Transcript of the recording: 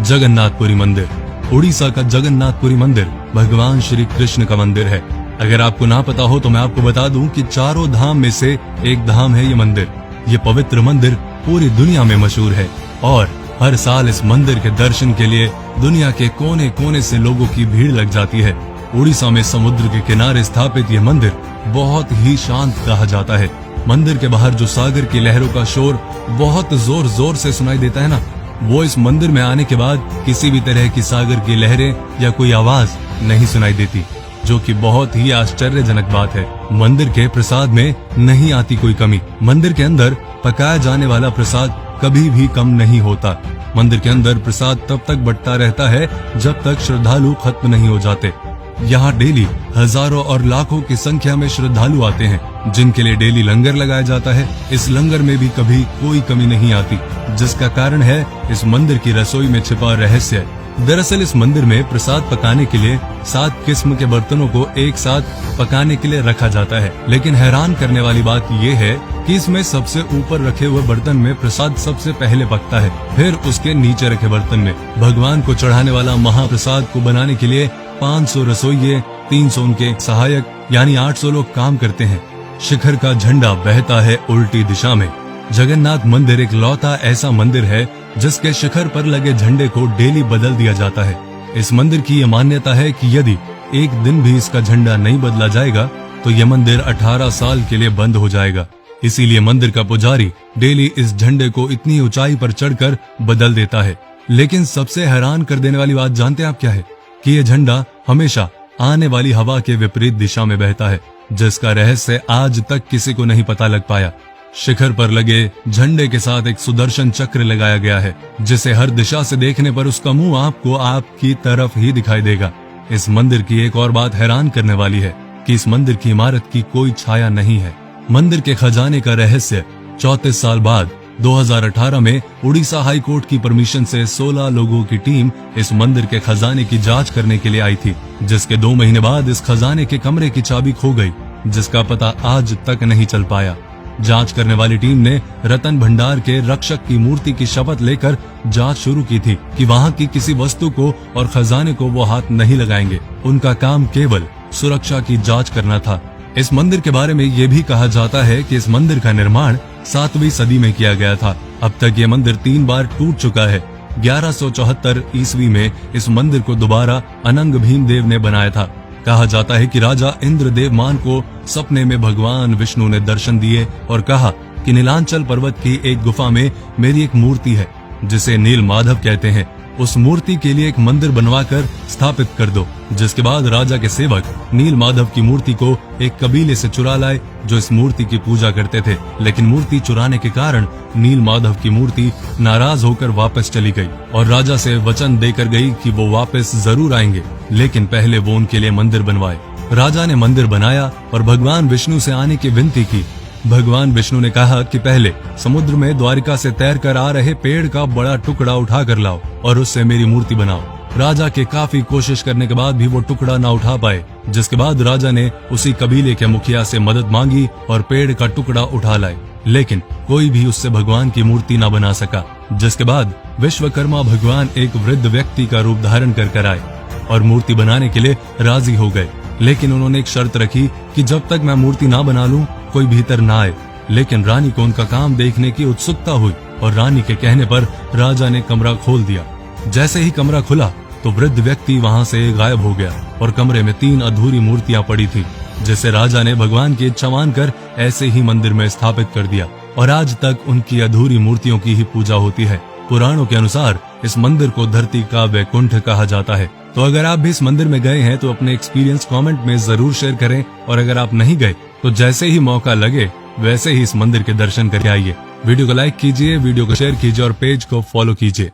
जगन्नाथपुरी मंदिर। उड़ीसा का जगन्नाथपुरी मंदिर भगवान श्री कृष्ण का मंदिर है। अगर आपको ना पता हो तो मैं आपको बता दूं कि चारों धाम में से एक धाम है ये मंदिर। ये पवित्र मंदिर पूरी दुनिया में मशहूर है और हर साल इस मंदिर के दर्शन के लिए दुनिया के कोने कोने से लोगों की भीड़ लग जाती है। उड़ीसा में समुद्र के किनारे स्थापित यह मंदिर बहुत ही शांत कहा जाता है। मंदिर के बाहर जो सागर की लहरों का शोर बहुत जोर जोर से सुनाई देता है ना, वो इस मंदिर में आने के बाद किसी भी तरह की सागर की लहरें या कोई आवाज नहीं सुनाई देती, जो कि बहुत ही आश्चर्यजनक बात है। मंदिर के प्रसाद में नहीं आती कोई कमी। मंदिर के अंदर पकाया जाने वाला प्रसाद कभी भी कम नहीं होता। मंदिर के अंदर प्रसाद तब तक बंटता रहता है जब तक श्रद्धालु खत्म नहीं हो जाते। यहाँ डेली हजारों और लाखों की संख्या में श्रद्धालु आते हैं, जिनके लिए डेली लंगर लगाया जाता है। इस लंगर में भी कभी कोई कमी नहीं आती, जिसका कारण है इस मंदिर की रसोई में छिपा रहस्य। दरअसल इस मंदिर में प्रसाद पकाने के लिए 7 किस्म के बर्तनों को एक साथ पकाने के लिए रखा जाता है। लेकिन हैरान करने वाली बात यह है कि इसमें सबसे ऊपर रखे हुए बर्तन में प्रसाद सबसे पहले पकता है, फिर उसके नीचे रखे बर्तन में। भगवान को चढ़ाने वाला महाप्रसाद को बनाने के लिए 500 रसोइये, 300 उनके सहायक यानी 800 लोग काम करते हैं। शिखर का झंडा बहता है उल्टी दिशा में। जगन्नाथ मंदिर एक लौता ऐसा मंदिर है जिसके शिखर पर लगे झंडे को डेली बदल दिया जाता है। इस मंदिर की यह मान्यता है कि यदि एक दिन भी इसका झंडा नहीं बदला जाएगा तो यह मंदिर 18 साल के लिए बंद हो जाएगा। इसीलिए मंदिर का पुजारी डेली इस झंडे को इतनी ऊंचाई पर चढ़कर बदल देता है। लेकिन सबसे हैरान कर देने वाली बात जानते हैं आप क्या है? कि यह झंडा हमेशा आने वाली हवा के विपरीत दिशा में बहता है, जिसका रहस्य आज तक किसी को नहीं पता लग पाया। शिखर पर लगे झंडे के साथ एक सुदर्शन चक्र लगाया गया है, जिसे हर दिशा से देखने पर उसका मुंह आपको आपकी तरफ ही दिखाई देगा। इस मंदिर की एक और बात हैरान करने वाली है कि इस मंदिर की इमारत की कोई छाया नहीं है। मंदिर के खजाने का रहस्य 34 साल बाद 2018 में उड़ीसा हाई कोर्ट की परमिशन से 16 लोगों की टीम इस मंदिर के खजाने की जांच करने के लिए आई थी, जिसके 2 महीने बाद इस खजाने के कमरे की चाबी खो गई, जिसका पता आज तक नहीं चल पाया। जांच करने वाली टीम ने रतन भंडार के रक्षक की मूर्ति की शपथ लेकर जांच शुरू की थी कि वहां की किसी वस्तु को और खजाने को वो हाथ नहीं लगाएंगे। उनका काम केवल सुरक्षा की जांच करना था। इस मंदिर के बारे में ये भी कहा जाता है कि इस मंदिर का निर्माण 7वीं सदी में किया गया था। अब तक ये मंदिर 3 बार टूट चुका है। 1174 ईस्वी में इस मंदिर को दोबारा अनंग भीमदेव ने बनाया था। कहा जाता है कि राजा इंद्रदेवमान को सपने में भगवान विष्णु ने दर्शन दिए और कहा कि नीलांचल पर्वत की एक गुफा में मेरी एक मूर्ति है जिसे नील माधव कहते हैं, उस मूर्ति के लिए एक मंदिर बनवाकर स्थापित कर दो। जिसके बाद राजा के सेवक नील माधव की मूर्ति को एक कबीले से चुरा लाए जो इस मूर्ति की पूजा करते थे। लेकिन मूर्ति चुराने के कारण नील माधव की मूर्ति नाराज होकर वापस चली गई और राजा से वचन देकर गई कि वो वापस जरूर आएंगे, लेकिन पहले वो उनके लिए मंदिर बनवाए। राजा ने मंदिर बनाया और भगवान विष्णु से आने की विनती की। भगवान विष्णु ने कहा कि पहले समुद्र में द्वारिका से तैरकर आ रहे पेड़ का बड़ा टुकड़ा उठा कर लाओ और उससे मेरी मूर्ति बनाओ। राजा के काफी कोशिश करने के बाद भी वो टुकड़ा ना उठा पाए, जिसके बाद राजा ने उसी कबीले के मुखिया से मदद मांगी और पेड़ का टुकड़ा उठा लाए, लेकिन कोई भी उससे भगवान की मूर्ति ना बना सका। जिसके बाद विश्वकर्मा भगवान एक वृद्ध व्यक्ति का रूप धारण कर आए और मूर्ति बनाने के लिए राजी हो गए। लेकिन उन्होंने एक शर्त रखी कि जब तक मैं मूर्ति ना बना लूं कोई भीतर ना आए। लेकिन रानी को उनका काम देखने की उत्सुकता हुई और रानी के कहने पर राजा ने कमरा खोल दिया। जैसे ही कमरा खुला तो वृद्ध व्यक्ति वहां से गायब हो गया और कमरे में 3 अधूरी मूर्तियां पड़ी थी, जिसे राजा ने भगवान की इच्छा मानकर ऐसे ही मंदिर में स्थापित कर दिया और आज तक उनकी अधूरी मूर्तियों की ही पूजा होती है। पुराणों के अनुसार इस मंदिर को धरती का वैकुंठ कहा जाता है। तो अगर आप भी इस मंदिर में गए हैं तो अपने एक्सपीरियंस कमेंट में जरूर शेयर करें, और अगर आप नहीं गए तो जैसे ही मौका लगे वैसे ही इस मंदिर के दर्शन करके आइए। वीडियो को लाइक कीजिए, वीडियो को शेयर कीजिए और पेज को फॉलो कीजिए।